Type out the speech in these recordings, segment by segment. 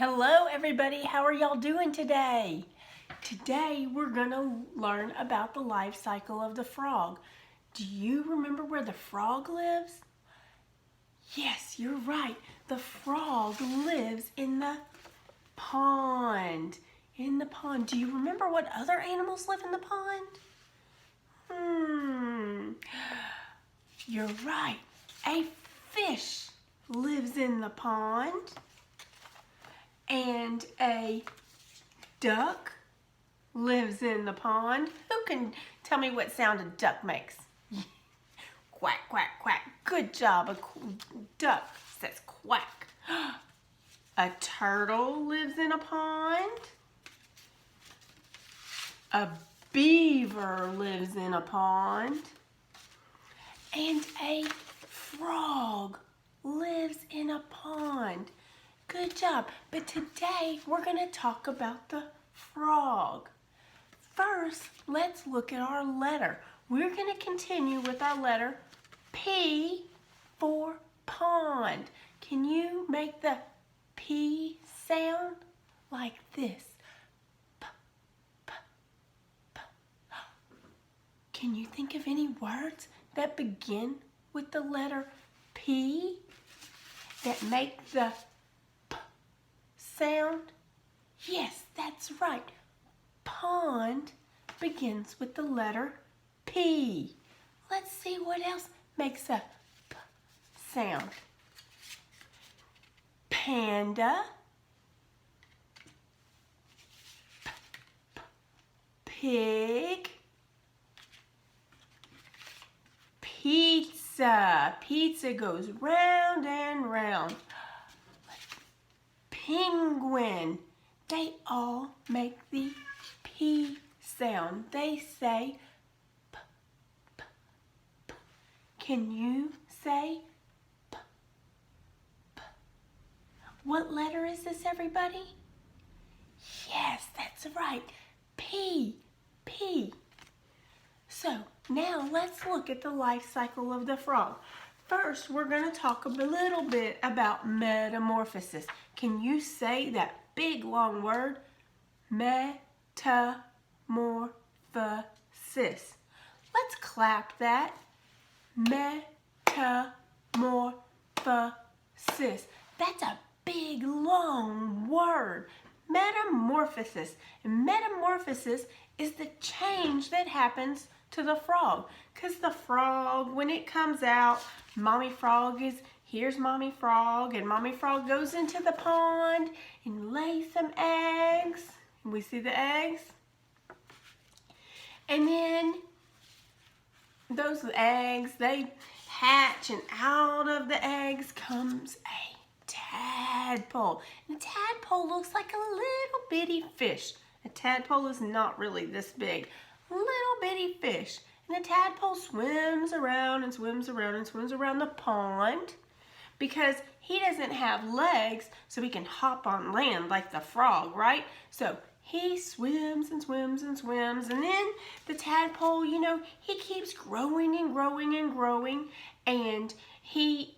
Hello everybody, how are y'all doing today? Today we're gonna learn about the life cycle of the frog. Do you remember where the frog lives? Yes, you're right. The frog lives in the pond. In the pond. Do you remember what other animals live in the pond? You're right. A fish lives in the pond. And a duck lives in the pond. Who can tell me what sound a duck makes? Quack, quack, quack. Good job. A duck says quack. A turtle lives in a pond. A beaver lives in a pond. And a frog lives in a pond. Good job. But today we're going to talk about the frog. First, let's look at our letter. We're going to continue with our letter P for pond. Can you make the P sound like this? P, p, p. Can you think of any words that begin with the letter P that make the sound? Yes, that's right. Pond begins with the letter P. Let's see what else makes a P sound. Panda, pig, pizza. Pizza goes round and round. Penguin. They all make the P sound. They say P, P, P. Can you say P, P? What letter is this, everybody? Yes, that's right. P, P. So now let's look at the life cycle of the frog. First, we're going to talk a little bit about metamorphosis. Can you say that big long word? Metamorphosis. Let's clap that. Metamorphosis. That's a big long word. Metamorphosis. And metamorphosis is the change that happens to the frog. Because the frog, when it comes out, here's Mommy Frog, and Mommy Frog goes into the pond and lays some eggs. And we see the eggs. And then those eggs, they hatch, and out of the eggs comes a tadpole. And a tadpole looks like a little bitty fish. A tadpole is not really this big. Little bitty fish. And the tadpole swims around and swims around and swims around the pond because he doesn't have legs so he can hop on land like the frog, right? So he swims and swims and swims, and then the tadpole, he keeps growing and growing and growing, and he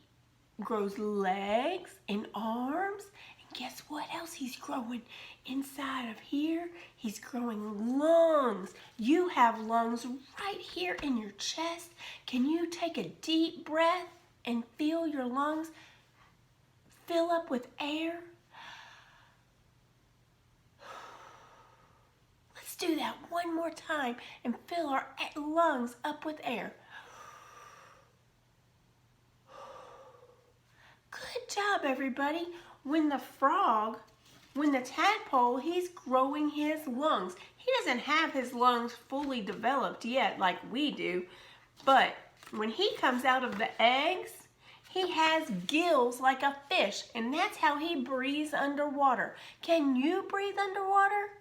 grows legs and arms. And guess what else he's growing? Inside of here, he's growing lungs. You have lungs right here in your chest. Can you take a deep breath and feel your lungs fill up with air? Let's do that one more time and fill our lungs up with air. Good job, everybody. When the tadpole, he's growing his lungs. He doesn't have his lungs fully developed yet like we do, but when he comes out of the eggs, he has gills like a fish, and that's how he breathes underwater. Can you breathe underwater?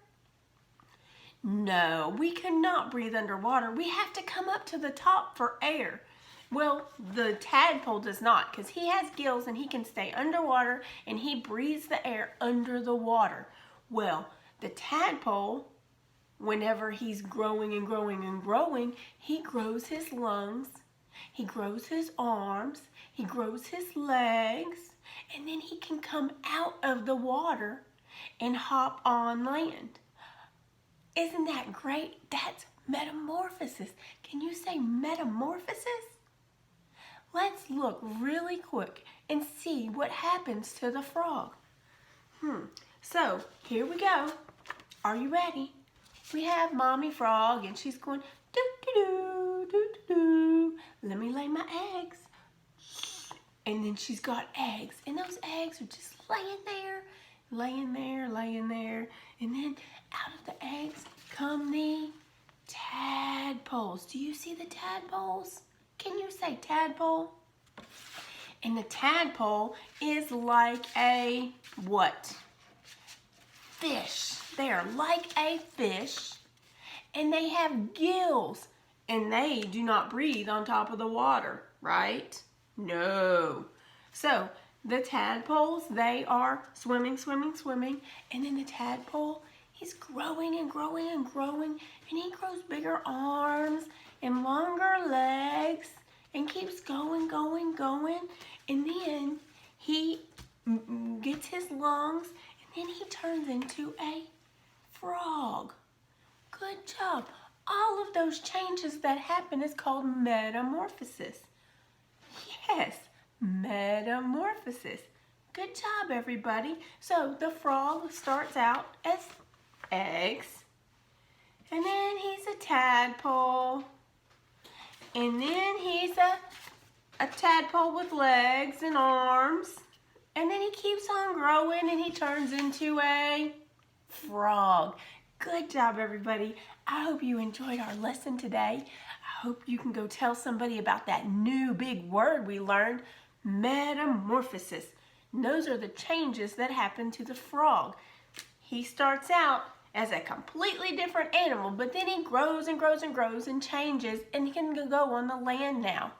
No, we cannot breathe underwater. We have to come up to the top for air. Well, the tadpole does not, because he has gills and he can stay underwater and he breathes the air under the water. Well, the tadpole, whenever he's growing and growing and growing, he grows his lungs, he grows his arms, he grows his legs, and then he can come out of the water and hop on land. Isn't that great? That's metamorphosis. Can you say metamorphosis? Let's look really quick and see what happens to the frog. So here we go. Are you ready? We have Mommy Frog and she's going doo-doo-doo, doo-doo-doo. Let me lay my eggs. And then she's got eggs, and those eggs are just laying there, laying there, laying there. And then out of the eggs come the tadpoles. Do you see the tadpoles? Can you say tadpole? And the tadpole is like a what? Fish. They are like a fish, and they have gills, and they do not breathe on top of the water, right? No. So the tadpoles, they are swimming, swimming, swimming, and then the tadpole, he's growing and growing and growing, and he grows bigger arms and longer legs and keeps going, going, going, and then he gets his lungs, and then he turns into a frog. Good job. All of those changes that happen is called metamorphosis. Yes, metamorphosis. Good job, everybody. So the frog starts out as eggs, and then he's a tadpole, and then he's a tadpole with legs and arms, and then he keeps on growing and he turns into a frog. Good job, everybody. I hope you enjoyed our lesson today. I hope you can go tell somebody about that new big word we learned, metamorphosis. And those are the changes that happen to the frog. He starts out as a completely different animal, but then he grows and grows and grows and changes, and he can go on the land now.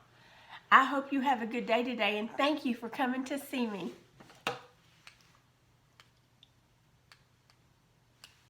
I hope you have a good day today, and thank you for coming to see me.